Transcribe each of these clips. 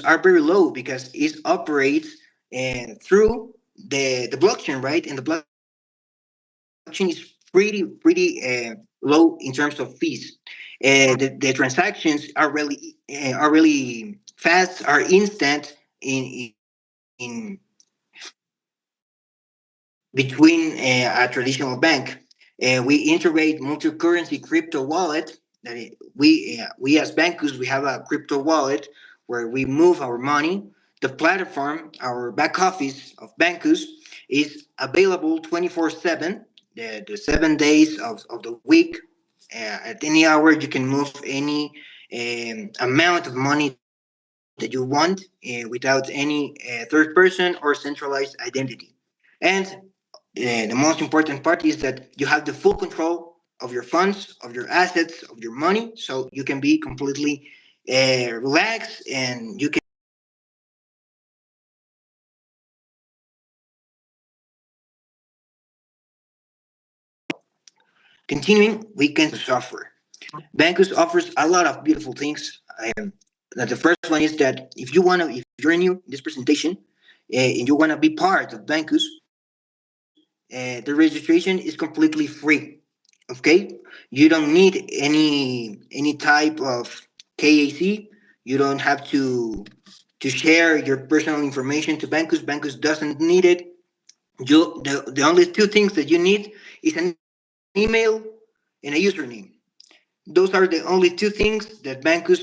are very low because it operates through the blockchain, right? And the blockchain is pretty low in terms of fees. The transactions are really fast, are instant in between a traditional bank. We integrate multi-currency crypto wallet. We as Bancus, we have a crypto wallet where we move our money. The platform, our back office of Bancus, is available 24/7, the 7 days of the week. At any hour, you can move any amount of money that you want without any third person or centralized identity. And the most important part is that you have the full control of your funds, of your assets, of your money, so you can be completely relaxed and you can. Continuing, we can software. Bancus offers a lot of beautiful things. That the first one is that if you're new in this presentation and you want to be part of Bancus, the registration is completely free. Okay, you don't need any type of KAC. You don't have to share your personal information to Bancus. Bancus doesn't need it. The only two things that you need is an email and a username. Those are the only two things that Bancus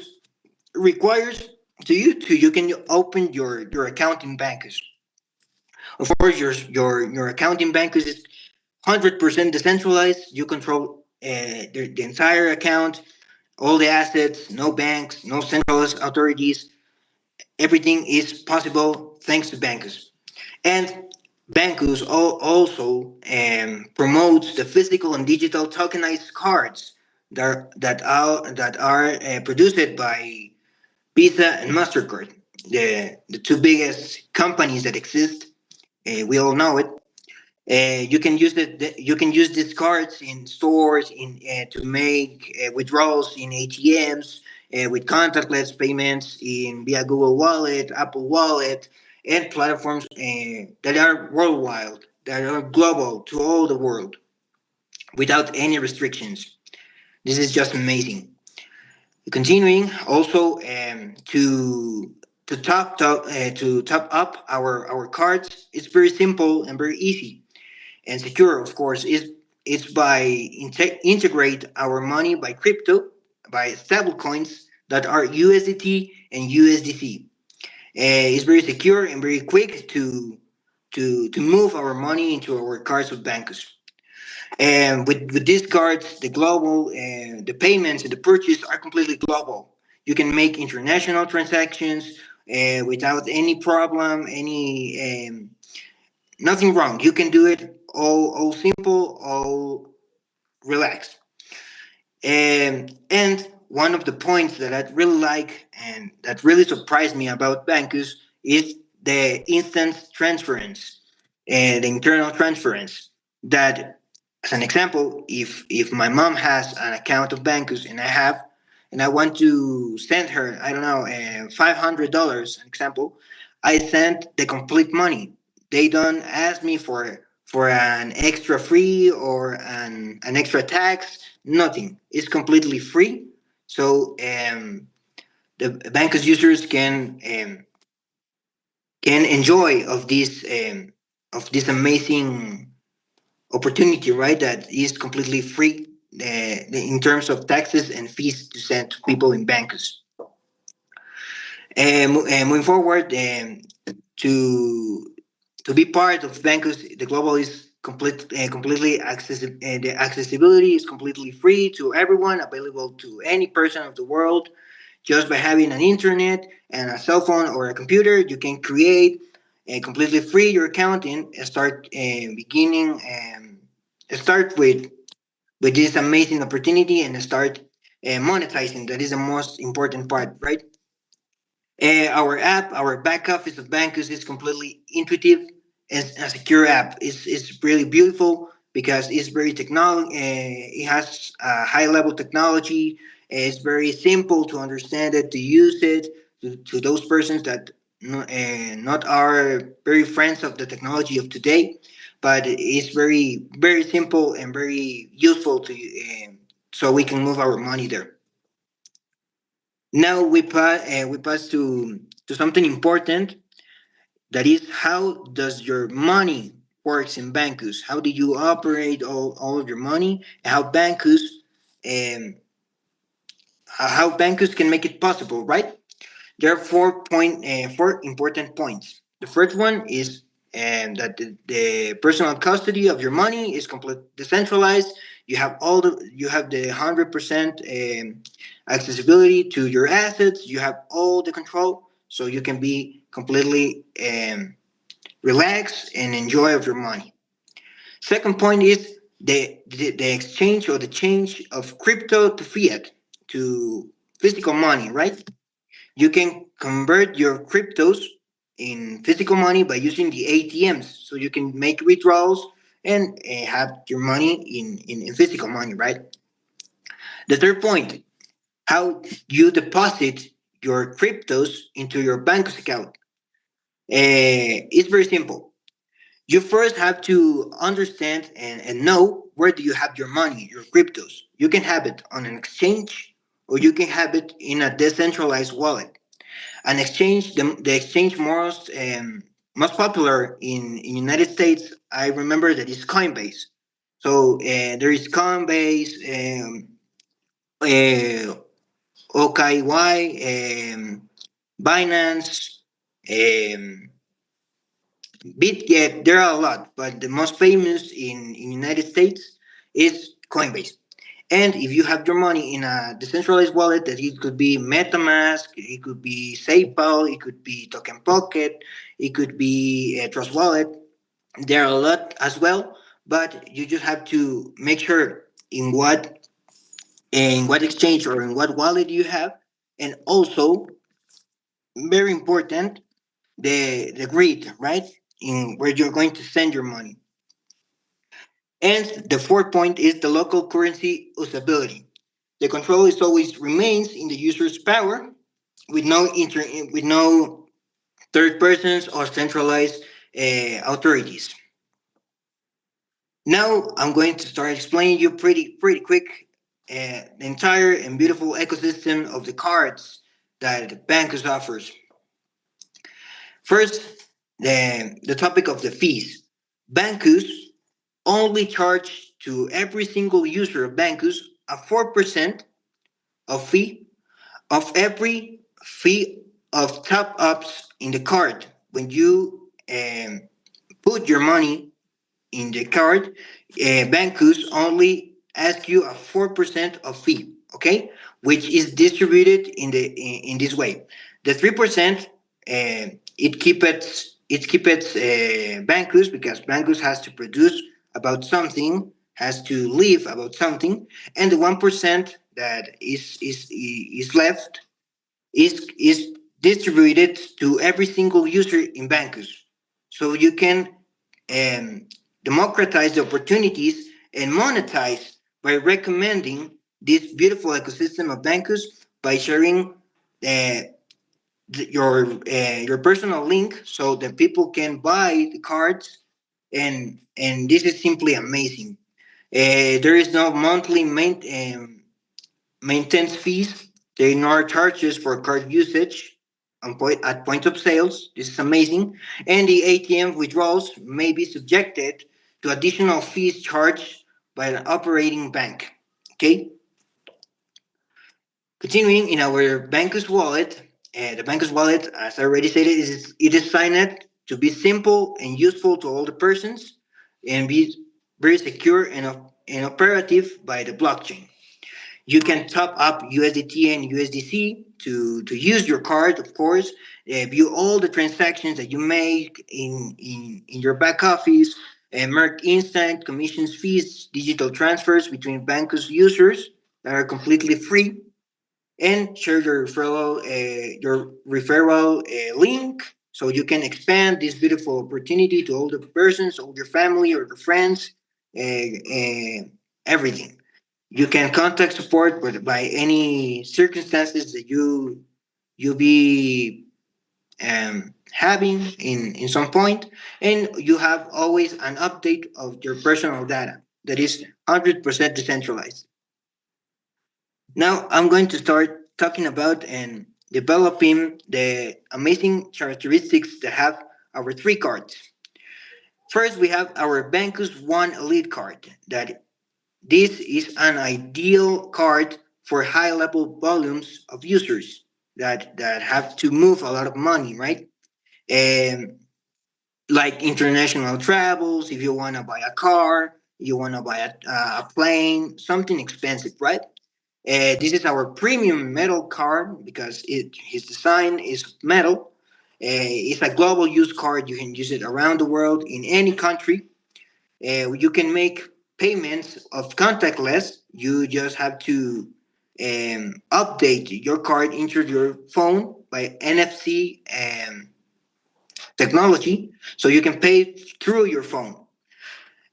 requires to you can open your account in Bancus. Of course, your account in Bancus is 100% decentralized. You control the entire account, all the assets, no banks, no centralized authorities. Everything is possible thanks to Bancus. And Bancus also promotes the physical and digital tokenized cards that are produced by Visa and MasterCard, the two biggest companies that exist. We all know it. You can use these cards in stores in to make withdrawals in ATMs with contactless payments in via Google Wallet, Apple Wallet, and platforms that are worldwide, that are global to all the world without any restrictions. This is just amazing. Continuing also to top up our cards, it's very simple and very easy and secure, of course, is it's by integrate our money by crypto, by stable coins that are USDT and USDC. It's very secure and very quick to move our money into our cards with Bancus. And with these cards, the global the payments and the purchase are completely global. You can make international transactions without any problem, any nothing wrong. You can do it all simple, all relaxed. And one of the points that I really like and that really surprised me about Bancus is the instant transference and the internal transference. That, as an example, if my mom has an account of Bancus and I want to send her, I don't know, $500, an example, I send the complete money. They don't ask me for an extra fee or an extra tax. Nothing. It's completely free. So the Bancus users can enjoy of this amazing opportunity, right? That is completely free in terms of taxes and fees to send to people in Bancus. And moving forward, to to be part of Bancus, the global is completely accessible. The accessibility is completely free to everyone, available to any person of the world. Just by having an internet and a cell phone or a computer, you can create completely free your account and start beginning and start with this amazing opportunity and start monetizing. That is the most important part, right? Our app, our back office of Bancus is completely intuitive and a secure app. It's really beautiful because it's very technology. It has high level technology. It's very simple to understand it, to use it. to those persons that not are very friends of the technology of today, but it's very very simple and very useful to so we can move our money there. Now we pass to something important, that is how does your money works in Bancus? How do you operate all of your money? Um, how Bancus can make it possible, right? There are 4 important points. The first one is that the personal custody of your money is complete decentralized. You have the 100% accessibility to your assets. You have all the control, so you can be completely relaxed and enjoy of your money. Second point is the exchange or the change of crypto to fiat, to physical money, right? You can convert your cryptos in physical money by using the ATMs. So you can make withdrawals and have your money in physical money, right? The third point, how you deposit your cryptos into your bank account. It's very simple. You first have to understand and know where do you have your money, your cryptos. You can have it on an exchange, or you can have it in a decentralized wallet. An exchange, the exchange most popular in United States, I remember that is Coinbase. So there is Coinbase, uh, OKY, Binance, um, BitGet. There are a lot, but the most famous in United States is Coinbase. And if you have your money in a decentralized wallet, that it could be MetaMask, it could be SafePal, it could be Token Pocket, it could be a Trust Wallet. There are a lot as well, but you just have to make sure in what exchange or in what wallet you have, and also very important, the grid, right? In where you're going to send your money. And the fourth point is the local currency usability. The control is always remains in the user's power, with with no third persons or centralized authorities. Now I'm going to start explaining you pretty quick the entire and beautiful ecosystem of the cards that Bancus offers. First, the topic of the fees. Bancus only charge to every single user of Bancus a 4% of fee of every fee of top ups in the card. When you put your money in the card, Bancus only ask you a 4% of fee, okay, which is distributed in this way. The 3% it keeps Bancus, because Bancus has to produce about something, has to live about something, and the 1% that is left is distributed to every single user in Bancus, so you can um, democratize the opportunities and monetize by recommending this beautiful ecosystem of Bancus by sharing uh, your personal link so that people can buy the cards, and this is simply amazing. There is no monthly maintenance fees. There are no charges for card usage at point of sales. This is amazing. And the ATM withdrawals may be subjected to additional fees charged by an operating bank. Okay. Continuing in our Bancus wallet, the Bancus wallet, as I already said, it is designed to be simple and useful to all the persons, and be very secure and operative by the blockchain. You can top up USDT and USDC to use your card, of course. View all the transactions that you make in your back office, and mark instant commissions, fees, digital transfers between Bancos users that are completely free, and share your referral link, so you can expand this beautiful opportunity to all the persons, all your family or your friends, everything. You can contact support by any circumstances that you'll be having in some point, and you have always an update of your personal data that is 100% decentralized. Now I'm going to start talking about and developing the amazing characteristics that have our three cards. First, we have our Bancus One Elite card. That this is an ideal card for high level volumes of users that have to move a lot of money, right? Um, like international travels, if you want to buy a car, you want to buy a plane, something expensive, right? This is our premium metal card because his design is metal. It's a global use card. You can use it around the world in any country. You can make payments of contactless. You just have to update your card into your phone by NFC technology, so you can pay through your phone.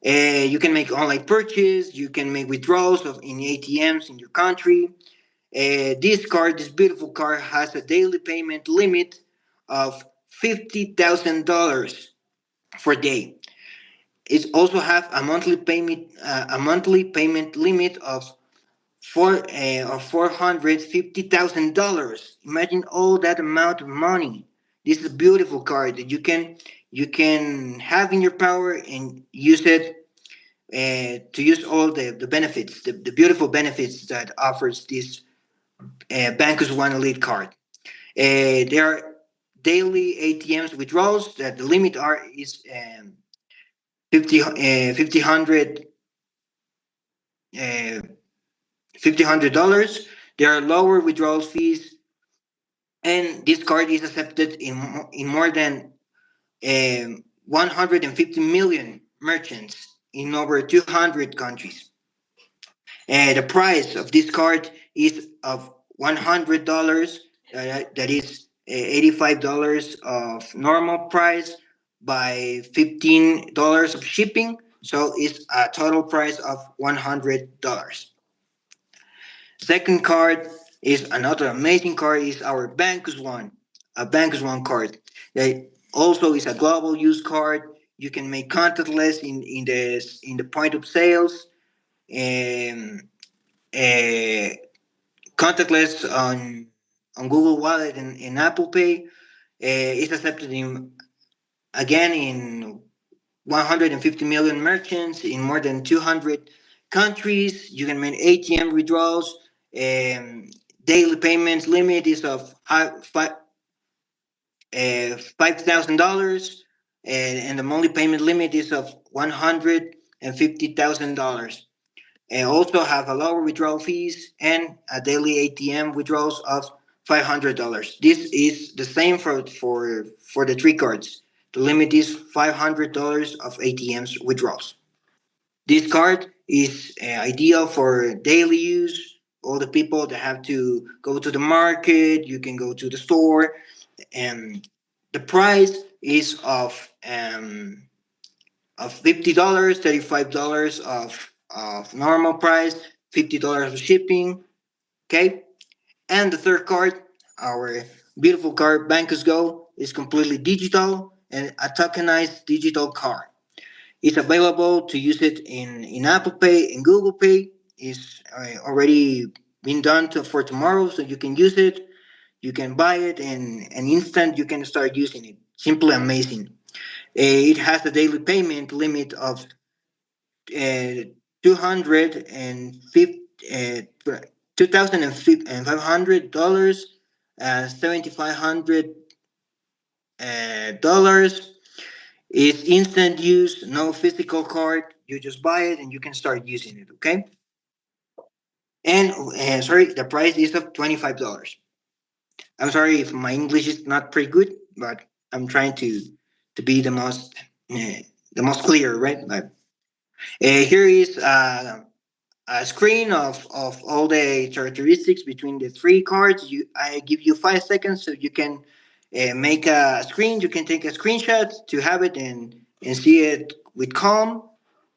You can make online purchase. You can make withdrawals in ATMs in your country. This beautiful card, has a daily payment limit of $50,000 per day. It also have a monthly payment limit of $450,000. Imagine all that amount of money. This is a beautiful card that you can have in your power and use it to use all the benefits, the beautiful benefits that offers this Bankers One Elite card. There are daily ATMs withdrawals that the limit are is 50 hundred uh, $1,500. There are lower withdrawal fees, and this card is accepted in more than 150 million merchants in over 200 countries. The price of this card is of $100. That is $85 of normal price by $15 of shipping. So it's a total price of $100. Second card is another amazing card is our Bancus One, a Bancus One card. That also is a global use card. You can make contactless in the point of sales, and uh, contactless on Google Wallet and Apple Pay. It's accepted in 150 million merchants in more than 200 countries. You can make ATM withdrawals. Daily payments limit is of $5,000, and the monthly payment limit is of $150,000. And also have a lower withdrawal fees and a daily ATM withdrawals of $500. This is the same for the three cards. The limit is $500 of ATMs withdrawals. This card is ideal for daily use. All the people that have to go to the market, you can go to the store, and the price is of $50, $35 of normal price, $50 of shipping. Okay, and the third card, our beautiful card, Bancus Go, is completely digital and a tokenized digital card. It's available to use it in Apple Pay and Google Pay. It's already been done for tomorrow, so you can use it. You can buy it, and instant you can start using it. Simply amazing. It has a daily payment limit of 250 $2,500, $7,500. It's instant use, no physical card. You just buy it and you can start using it. Okay. And sorry, the price is of $25. I'm sorry if my English is not pretty good, but I'm trying to be the most clear, right? But here is a screen of all the characteristics between the three cards. I give you 5 seconds so you can make a screen. You can take a screenshot to have it and see it with calm.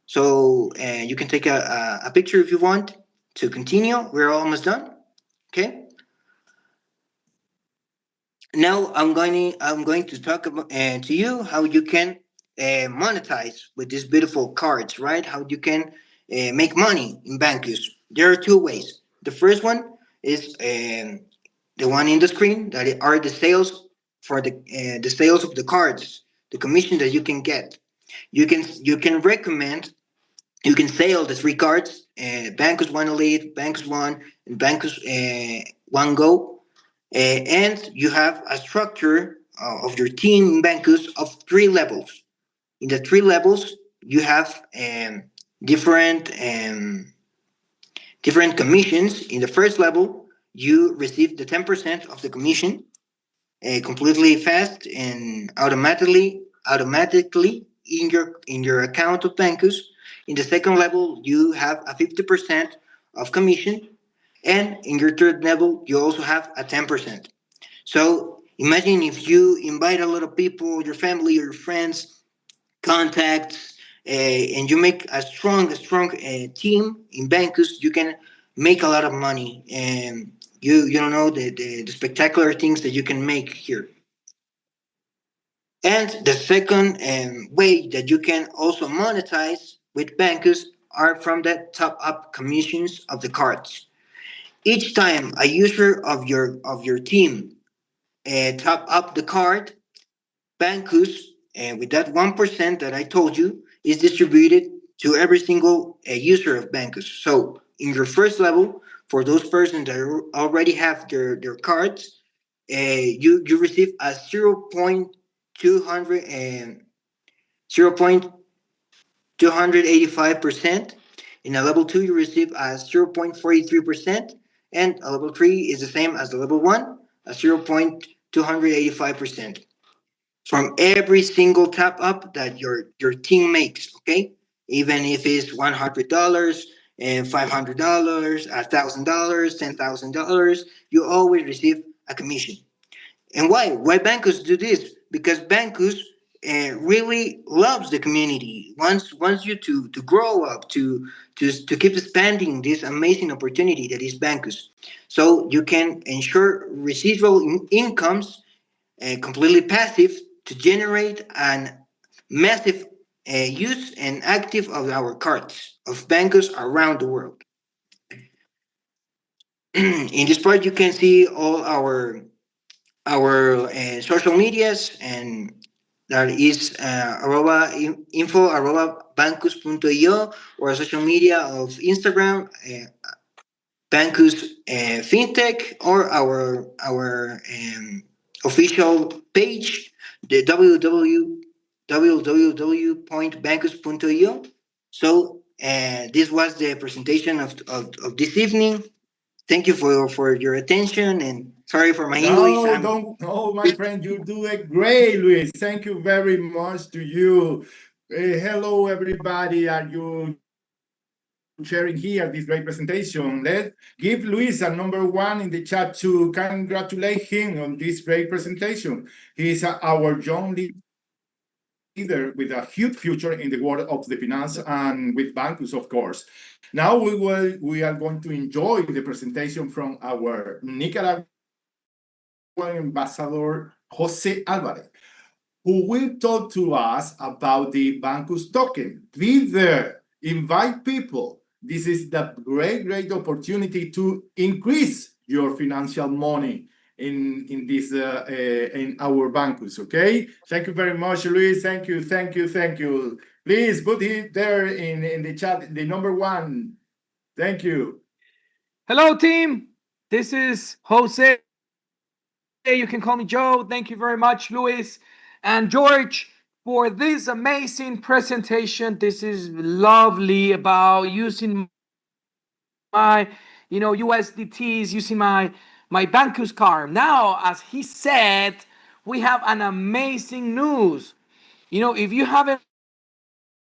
So you can take a picture if you want to continue. We're almost done. Okay. now I'm going to talk about to you how you can monetize with these beautiful cards, right? How you can make money in Bancus. There are two ways. The first one is the one in the screen that are the sales for the sales of the cards, the commission that you can get. You can recommend, you can sell the three cards, Bancus One Elite, Bancus One, and Bancus One Go, and you have a structure of your team in Bancus of three levels. In the three levels, you have different different commissions. In the first level, you receive the 10% of the commission completely fast and automatically in your account of Bancus. In the second level, you have a 50% of commission, and in your third level, you also have a 10%. So imagine if you invite a lot of people, your family, your friends, contacts, and you make a strong team in Bancus, you can make a lot of money. And you don't know the spectacular things that you can make here. And the second way that you can also monetize with Bancus are from the top up commissions of the cards. Each time a user of your team top up the card, Bancus, with that 1% that I told you, is distributed to every single user of Bancus. So in your first level, for those persons that already have their cards, you receive a 0.200 and 0.285%. In a level 2, you receive a 0.43%, and a level 3 is the same as the level 1, a 0.285% from every single tap up that your team makes. Okay, even if it's $100 and $500, $1,000, $10,000, you always receive a commission. And why? Why Bancus do this? Because Bancus really loves the community. Wants you to grow up, to keep expanding this amazing opportunity that is Bancus. So you can ensure residual incomes, completely passive, to generate an massive use and active of our cards of Bancus around the world. In this part, you can see all our social medias, and that is info bancus.io, or a social media of Instagram, Bancus FinTech, or our official page, the www.bancus.io. So this was the presentation of this evening. Thank you for your attention, and sorry for my English. No, don't. No, my friend, you do it great, Luis. Thank you very much to you. Hello, everybody. Are you sharing here this great presentation? Let's give Luis a number one in the chat to congratulate him on this great presentation. He's our young leader with a huge future in the world of the finance and with Bancus, of course. Now we are going to enjoy the presentation from our Nicaraguan ambassador Jose Alvarez, who will talk to us about the Bancus token. Be there, invite people. This is the great opportunity to increase your financial money in our Bancus. Okay, thank you very much, Luis. Thank you. Please put it there in the chat, the number one. Thank you. Hello, team. This is Jose. You can call me Joe. Thank you very much, Luis and George, for this amazing presentation. This is lovely about using my, USDTs, using my Bancus card. Now, as he said, we have an amazing news. If you haven't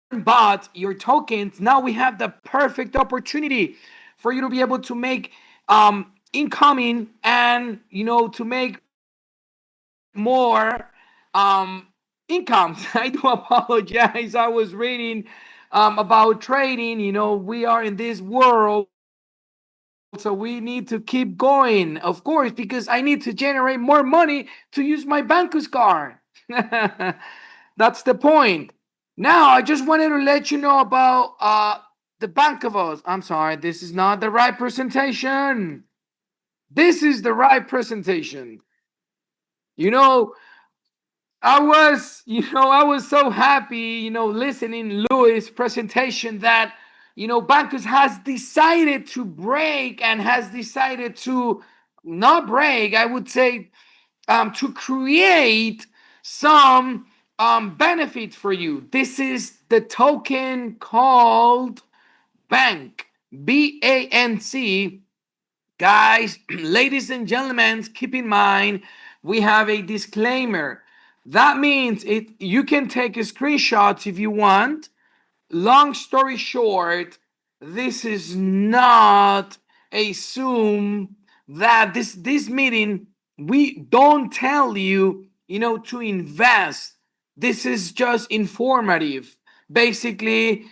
bought your tokens, now we have the perfect opportunity for you to be able to make incoming, and to make more incomes. I do apologize. I was reading about trading. We are in this world So we need to keep going, of course, because I need to generate more money to use my Bancus card. That's the point. Now, I just wanted to let you know about the Bank of Us. I'm sorry, this is not the right presentation. This is the right presentation. I was so happy, listening Louis' presentation that, Bancus has decided to break and has decided to not break, I would say, to create some benefit for you. This is the token called Bank, BANC. Guys, ladies and gentlemen, keep in mind, we have a disclaimer. That means you can take a screenshot if you want. Long story short, this is not a Zoom that this meeting, we don't tell you, to invest. This is just informative. Basically,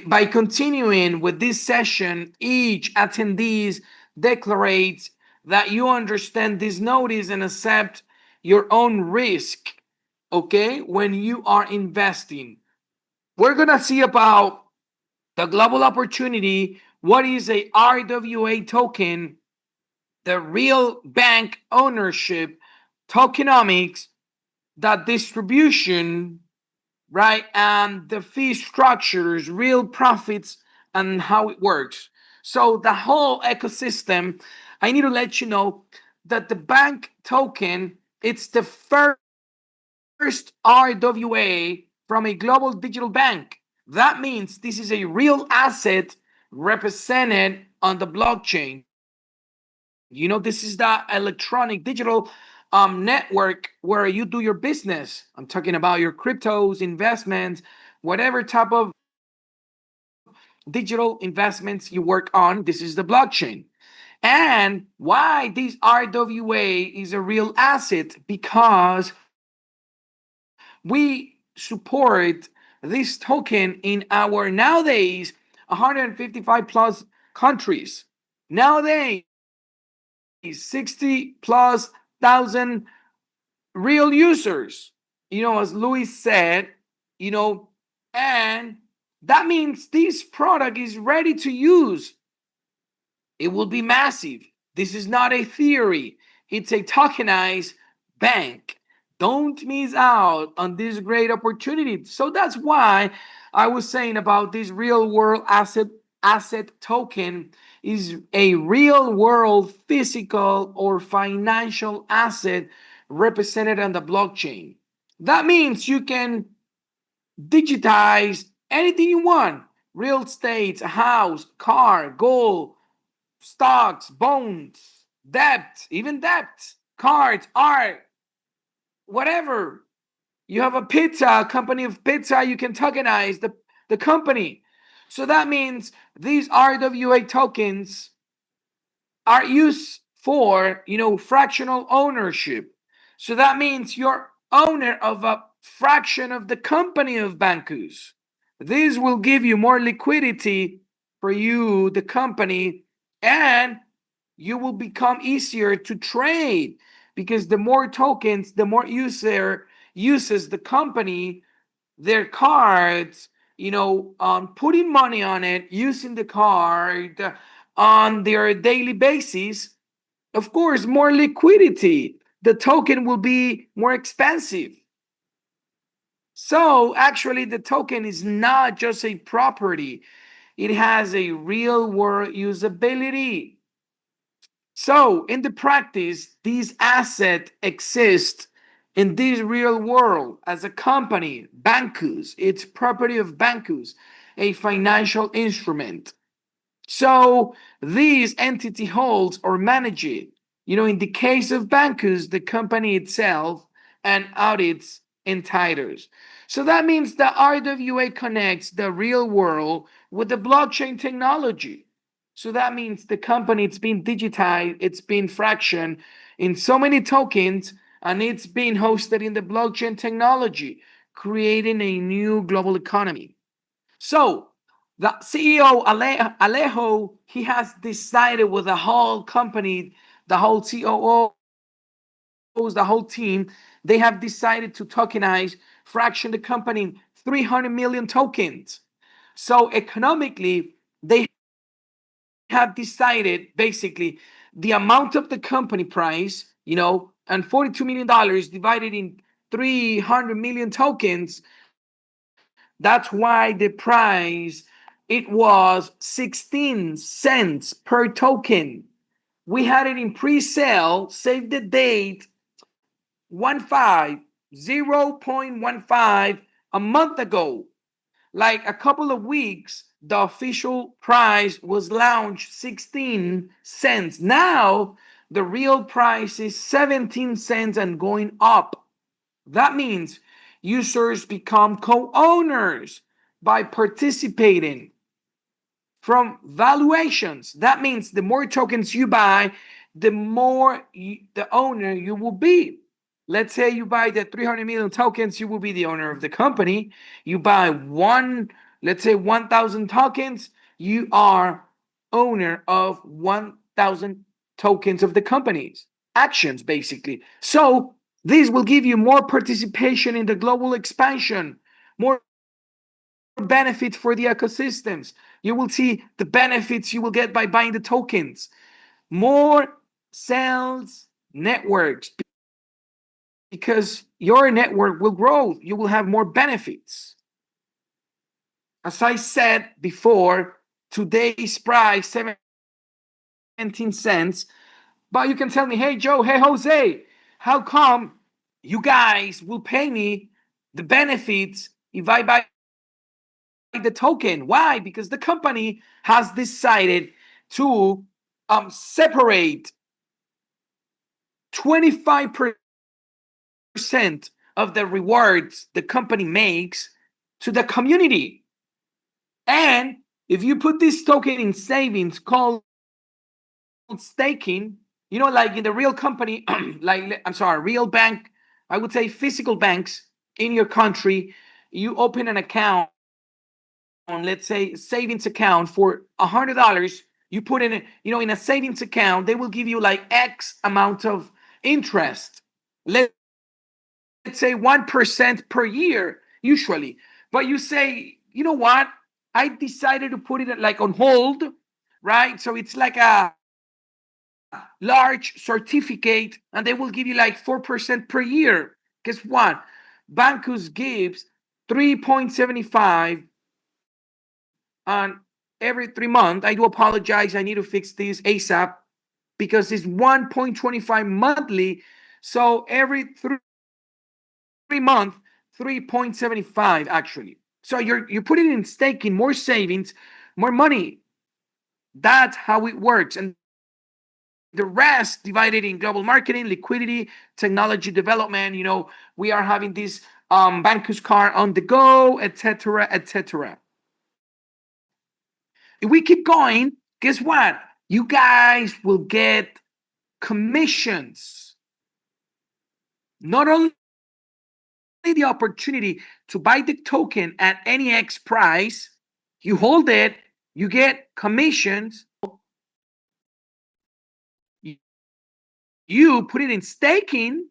by continuing with this session, each attendees declares that you understand this notice and accept your own risk, okay, when you are investing. We're going to see about the global opportunity, what is a RWA token, the real bank ownership, tokenomics, the distribution, right, and the fee structures, real profits, and how it works. So the whole ecosystem, I need to let you know that the bank token, it's the first RWA from a global digital bank. That means this is a real asset represented on the blockchain. This is the electronic digital network where you do your business. I'm talking about your cryptos, investments, whatever type of digital investments you work on. This is the blockchain. And why this RWA is a real asset? Because we support this token in our nowadays 155 plus countries. Nowadays, 60 plus thousand real users, as Louis said, and that means this product is ready to use. It will be massive. This is not a theory. It's a tokenized bank. Don't miss out on this great opportunity. So that's why I was saying about this real world asset token is a real world physical or financial asset represented on the blockchain. That means you can digitize anything you want: real estate, a house, car, gold, stocks, bonds, debt, even debt, cards, art, whatever. You have a pizza, a company of pizza, you can tokenize the company. So that means these RWA tokens are used for, fractional ownership. So that means you're owner of a fraction of the company of Bancus. This will give you more liquidity for you, the company, and you will become easier to trade, because the more tokens, the more user uses the company, their cards, putting money on it, using the card on their daily basis. Of course, more liquidity. The token will be more expensive. So actually, the token is not just a property. It has a real world usability. So in the practice, these assets exist in this real world as a company, Bancus. It's property of Bancus, a financial instrument. So this entity holds or manages it. In the case of Bancus, the company itself and audits entitles. So that means the RWA connects the real world with the blockchain technology. So that means the company, it's been digitized, it's been fractioned in so many tokens, and it's been hosted in the blockchain technology, creating a new global economy. So The CEO, Alejo, he has decided with the whole company, the whole COOs, the whole team, they have decided to tokenize, fraction the company in 300 million tokens. So economically, they have decided basically the amount of the company price, you know, and $42 million divided in 300 million tokens. That's why the price, it was 16 cents per token. We had it in pre-sale, save the date, 0.15 a month ago. Like a couple of weeks, the official price was launched 16 cents. Now, the real price is 17 cents and going up. That means users become co-owners by participating from valuations. That means the more tokens you buy, the more the owner you will be. Let's say you buy the 300 million tokens, you will be the owner of the company. You buy let's say 1,000 tokens, you are owner of 1,000 tokens of the company's actions, basically. So this will give you more participation in the global expansion, more benefits for the ecosystems. You will see the benefits you will get by buying the tokens. More sales networks, because your network will grow. You will have more benefits. As I said before, today's price, 17 cents. But you can tell me, hey, Joe, hey, Jose, how come you guys will pay me the benefits if I buy the token? Why? Because the company has decided to separate 25% of the rewards the company makes to the community. And if you put this token in savings called staking, you know, like in the real company, real bank, I would say physical banks in your country, you open an account, let's say savings account for $100, you put in in a savings account, they will give you like X amount of interest. Let's say 1% per year, usually. But you say, you know what? I decided to put it like on hold, right? So it's like a large certificate, and they will give you like 4% per year. Guess what? Bancus gives 3.75 on every 3 months. I do apologize. I need to fix this ASAP because it's 1.25 monthly. So every 3 months, 3.75 actually. So you put it in staking, more savings, more money. That's how it works. And the rest divided in global marketing, liquidity, technology development. You know, we are having this Bancus card on the go, etc., etc. If we keep going, guess what? You guys will get commissions. Not only the opportunity to buy the token at any X price, you hold it, you get commissions. You put it in staking,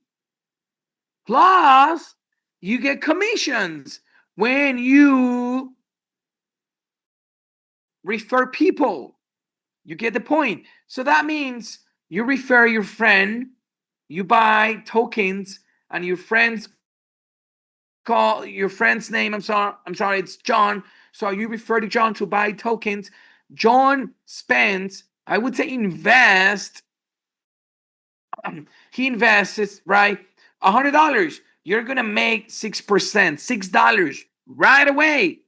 plus you get commissions when you refer people. You get the point. So that means you refer your friend, you buy tokens, and your friends call your friend's name. I'm sorry, it's John. So you refer to John to buy tokens. John spends, I would say, he invests, right, $100. You're gonna make 6%, $6 right away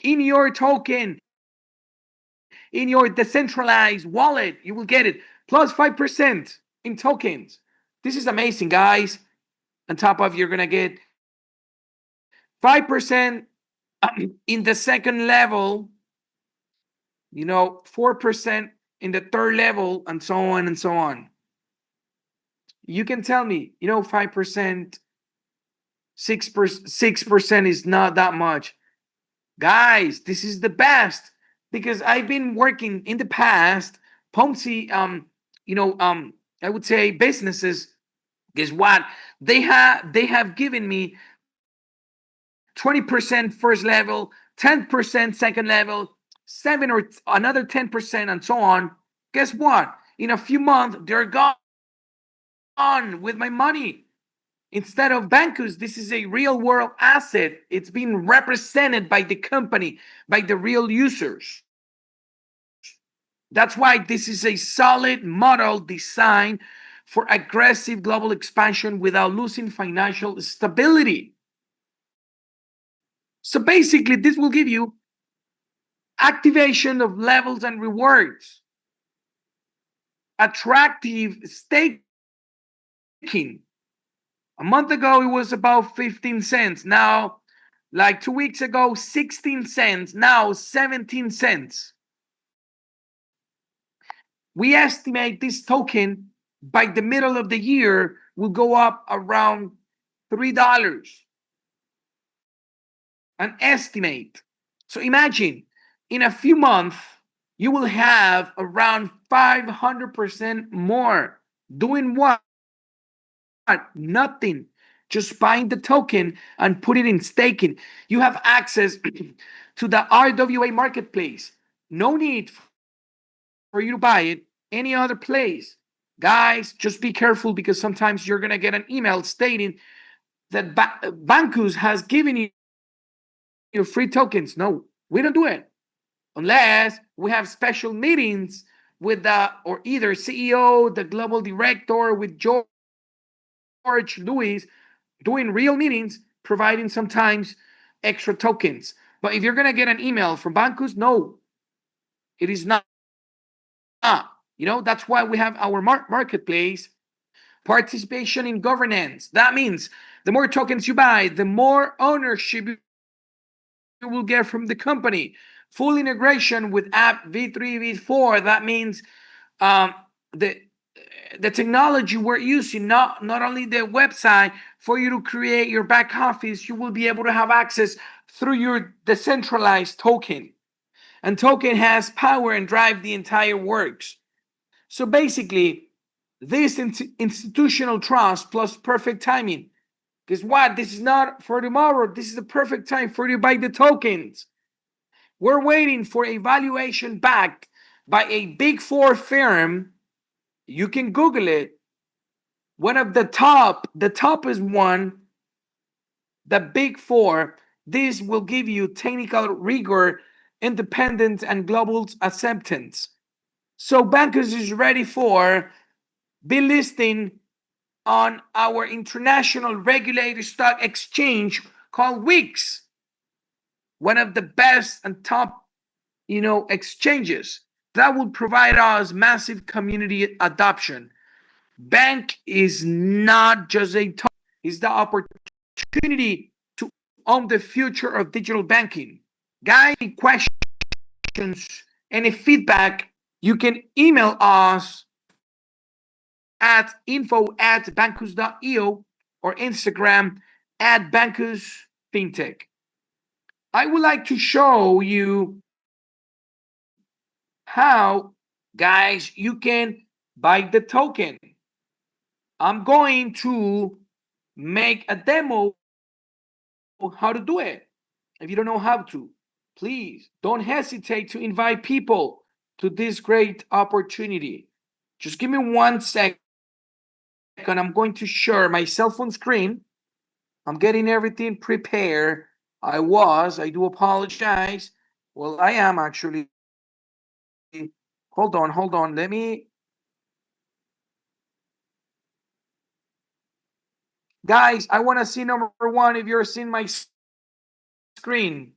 in your token, in your decentralized wallet. You will get it plus 5% in tokens. This is amazing, guys. On top of, you're gonna get 5% in the second level, 4% in the third level, and so on and so on. You can tell me, 5%, 6% is not that much. Guys, this is the best, because I've been working in the past, Ponzi, I would say businesses. Guess what? They have given me 20% first level, 10% second level, 7 or another 10%, and so on. Guess what? In a few months, they're gone with my money. Instead of Bancus, this is a real world asset. It's being represented by the company, by the real users. That's why this is a solid model designed for aggressive global expansion without losing financial stability. So basically, this will give you activation of levels and rewards, attractive staking. A month ago, it was about 15 cents. Now, like 2 weeks ago, 16 cents. Now, 17 cents. We estimate this token by the middle of the year will go up around $3. An estimate. So imagine, in a few months, you will have around 500% more. Doing what? Nothing. Just buying the token and put it in staking. You have access to the RWA marketplace. No need for you to buy it any other place. Guys, just be careful, because sometimes you're going to get an email stating that Bancus has given you free tokens. No, we don't do it unless we have special meetings with or either CEO, the global director, with George Louis, doing real meetings, providing sometimes extra tokens. But if you're going to get an email from Bancus, no, it is not. That's why we have our marketplace. Participation in governance. That means the more tokens you buy, the more ownership you will get from the company. Full integration with app V3, V4. That means the technology we're using, not only the website, for you to create your back office, you will be able to have access through your decentralized token. And token has power and drive the entire works. So basically, this institutional trust plus perfect timing. Guess what? This is not for tomorrow. This is the perfect time for you to buy the tokens. We're waiting for a valuation backed by a Big Four firm. You can Google it. One of the toppest one, the Big Four. This will give you technical rigor, independence, and global acceptance. So Bancus is ready for be listing on our international regulated stock exchange called WIX, one of the best and top, exchanges that will provide us massive community adoption. Bank is not just a tool; it's the opportunity to own the future of digital banking. Guys, any questions, any feedback, you can email us at info@bancus.io or Instagram @bancusfintech. I would like to show you how, guys, you can buy the token. I'm going to make a demo how to do it. If you don't know how to, please don't hesitate to invite people to this great opportunity. Just give me 1 second. I'm going to share my cell phone screen. I'm getting everything prepared. I do apologize. Well, I am actually. Hold on. Let me. Guys, I want to see number one if you're seeing my screen.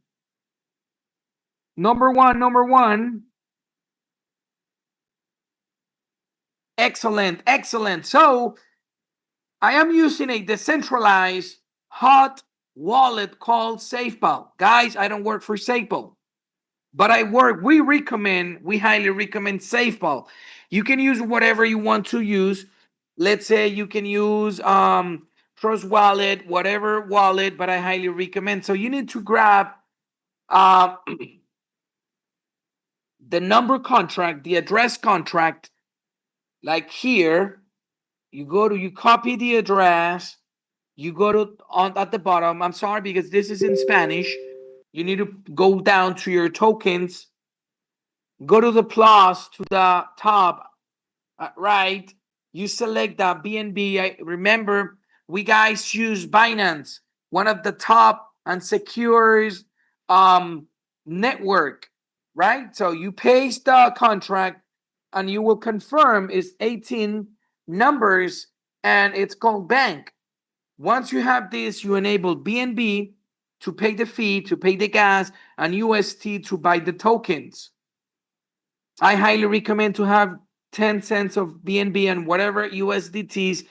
Number one. Excellent. So, I am using a decentralized hot wallet called SafePal. Guys, I don't work for SafePal, but we highly recommend SafePal. You can use whatever you want to use. Let's say you can use Trust Wallet, whatever wallet, but I highly recommend. So you need to grab the number contract, the address contract, like here, you copy the address, you go to at the bottom. I'm sorry, because this is in Spanish. You need to go down to your tokens, go to the plus to the top, right? You select the BNB. Remember, we guys use Binance, one of the top and secures network, right? So you paste the contract and you will confirm it's 18 numbers and it's called bank. Once you have this, you enable BNB to pay the fee, to pay the gas, and UST to buy the tokens. I highly recommend to have 10 cents of BNB and whatever USDTs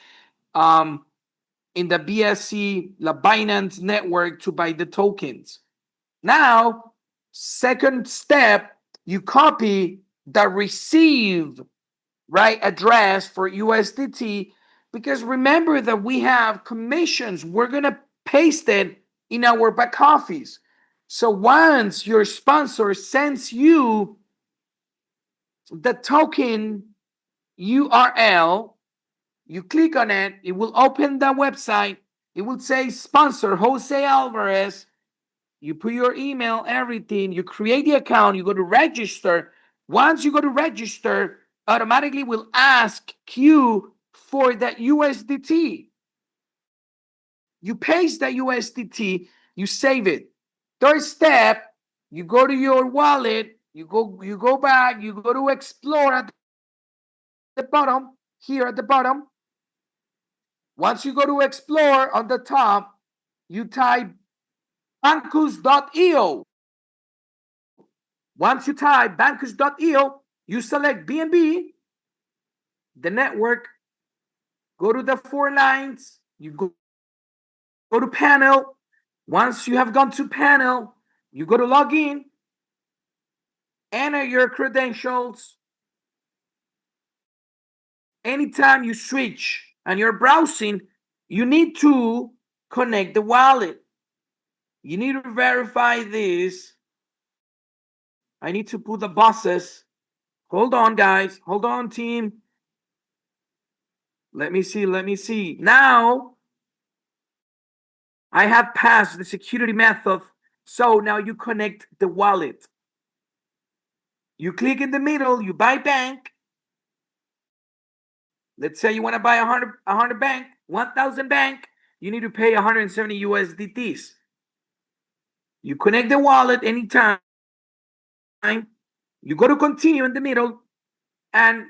in the BSC, the Binance network, to buy the tokens. Now, second step, you copy the receive, right, address for USDT, because remember that we have commissions. We're going to paste it in our back office. So once your sponsor sends you the token URL, you click on it, it will open the website. It will say sponsor Jose Alvarez. You put your email, everything, you create the account, you go to register. Once you go to register, automatically will ask you for that USDT. You paste that USDT, you save it. Third step, you go to your wallet, you go back, you go to explore at the bottom, here at the bottom. Once you go to explore on the top, you type Bancus.io. Once you type Bancus.io, you select BNB, the network, go to the 4 lines, you go to panel. Once you have gone to panel, you go to login, enter your credentials. Anytime you switch and you're browsing, you need to connect the wallet. You need to verify this. I need to put the buses. Hold on, guys. Hold on, team. Let me see. Now, I have passed the security method. So now you connect the wallet. You click in the middle, you buy bank. Let's say you want to buy 100 bank, 1,000 bank. You need to pay 170 USDTs. You connect the wallet anytime. You go to continue in the middle and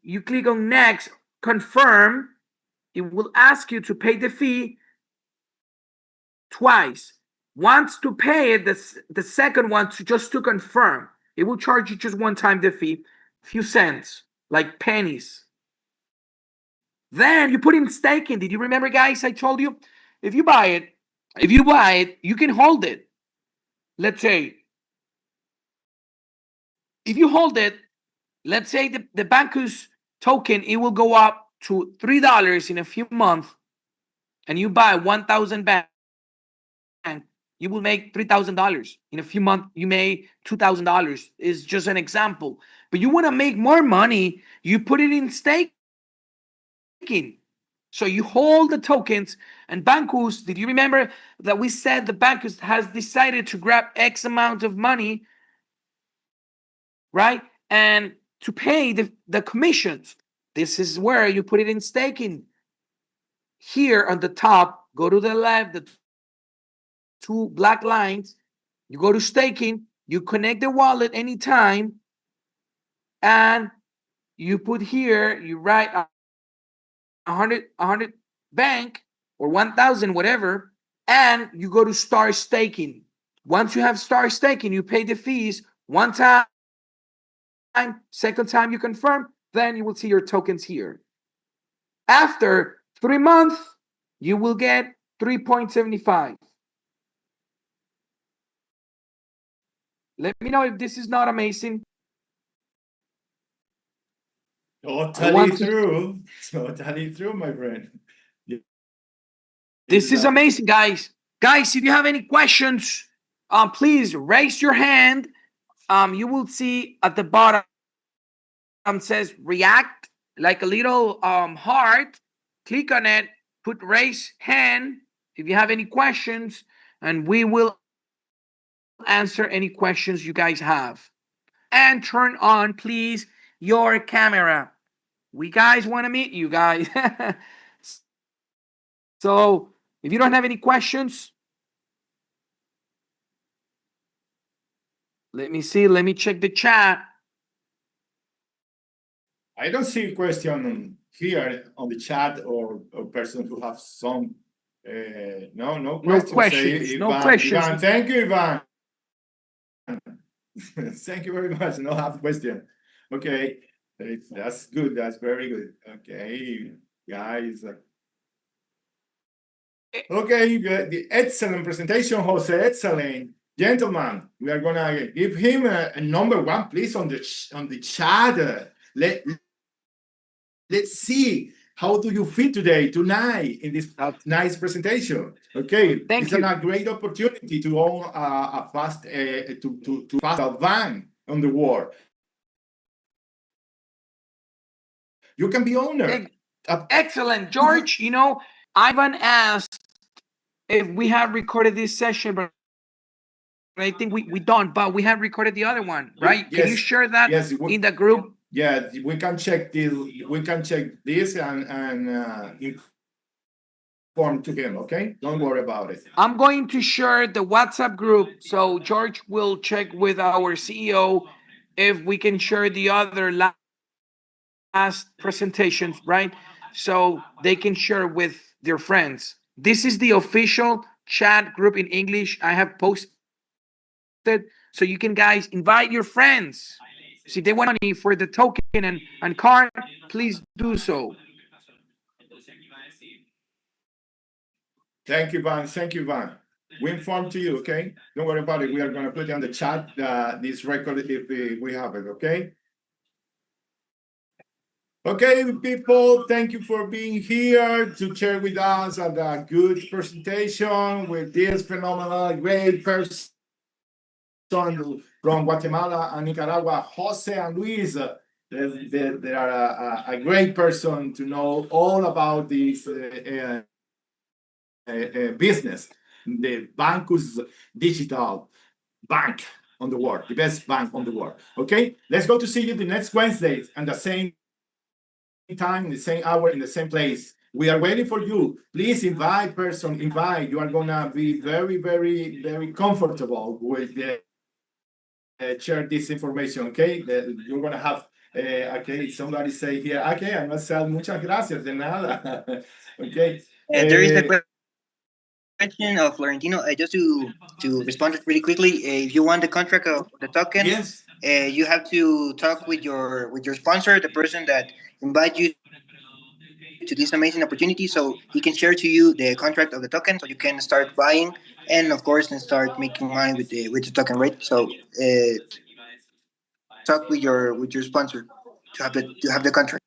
you click on next, confirm. It will ask you to pay the fee twice. Once to pay it, the second one just to confirm. It will charge you just one time the fee, few cents, like pennies. Then you put in staking. Did you remember, guys? I told you, if you buy it, you can hold it. Let's say, if you hold it, let's say the Bancus token, it will go up to $3 in a few months, and you buy 1,000 bank, you will make $3,000 in a few months. You made $2,000. Is just an example. But you want to make more money, you put it in staking. So you hold the tokens, and Bancus, did you remember that we said the Bancus has decided to grab X amount of money, right? And to pay the commissions. This is where you put it in staking. Here on the top, go to the left, the 2 black lines, you go to staking, you connect the wallet anytime, and you put here, you write 100 bank or 1,000, whatever, and you go to start staking. Once you have start staking, you pay the fees one time, second time you confirm, then you will see your tokens here. After 3 months, you will get 3.75. Let me know if this is not amazing. Totally true, my friend. This is amazing, guys. Guys, if you have any questions, please raise your hand. You will see at the bottom says react, like a little heart. Click on it, put raise hand if you have any questions, and we will answer any questions you guys have. And turn on, please, your camera. We guys want to meet you guys. So if you don't have any questions, let me see. Let me check the chat. I don't see a question here on the chat or person who have some. No questions. No questions. No questions. Iván, thank you, Iván. Thank you very much. No have question. Okay, that's good. That's very good. Okay, guys. Okay, the excellent presentation, Jose. Excellent, gentlemen. We are gonna give him a number one, please, on the chat. Let's see. How do you feel tonight, in this nice presentation? Okay, Thank you. It's a great opportunity to own a fast van on the world. You can be owner. Excellent, George. You know, Ivan asked if we have recorded this session, but I think we don't. But we have recorded the other one, right? Yes. Can you share that in the group? Yeah, we can check this. We can check this and inform to him. Okay, don't worry about it. I'm going to share the WhatsApp group, so George will check with our CEO if we can share the other last presentations, right? So they can share with their friends. This is the official chat group in English I have posted, so you can guys invite your friends. So if they want money for the token and card, please do so. Thank you, Iván. Thank you, Iván. We inform to you, okay? Don't worry about it. We are going to put it on the chat, this record, if we have it, okay? Okay, people, thank you for being here to share with us a good presentation with this phenomenal, great person from Guatemala and Nicaragua, Jose and Luis. They are a great person to know all about this business, the Bancus digital bank on the world, the best bank on the world. Okay, let's go to see you the next Wednesday and the same time, in the same hour, in the same place. We are waiting for you. Please invite. You are gonna be very, very, very comfortable with the share this information. Okay, you're gonna have. Okay, somebody say here. Okay, I must say muchas gracias de nada. Okay. There is a question of Florentino. Just to respond really quickly. If you want the contract of the token, yes, you have to talk with your sponsor, the person that invite you to this amazing opportunity, so he can share to you the contract of the token, so you can start buying and of course then start making money with the token, right? So talk with your sponsor to have the contract.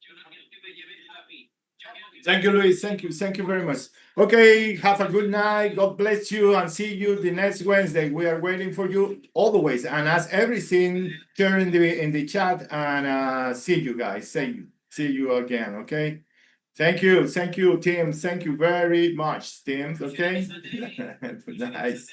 Thank you, Luis. Thank you very much. Okay, have a good night. God bless you, and see you the next Wednesday. We are waiting for you always, and as everything, share in the chat, and see you guys. See you again. Okay. Thank you, team. Thank you very much, team. Okay. Nice.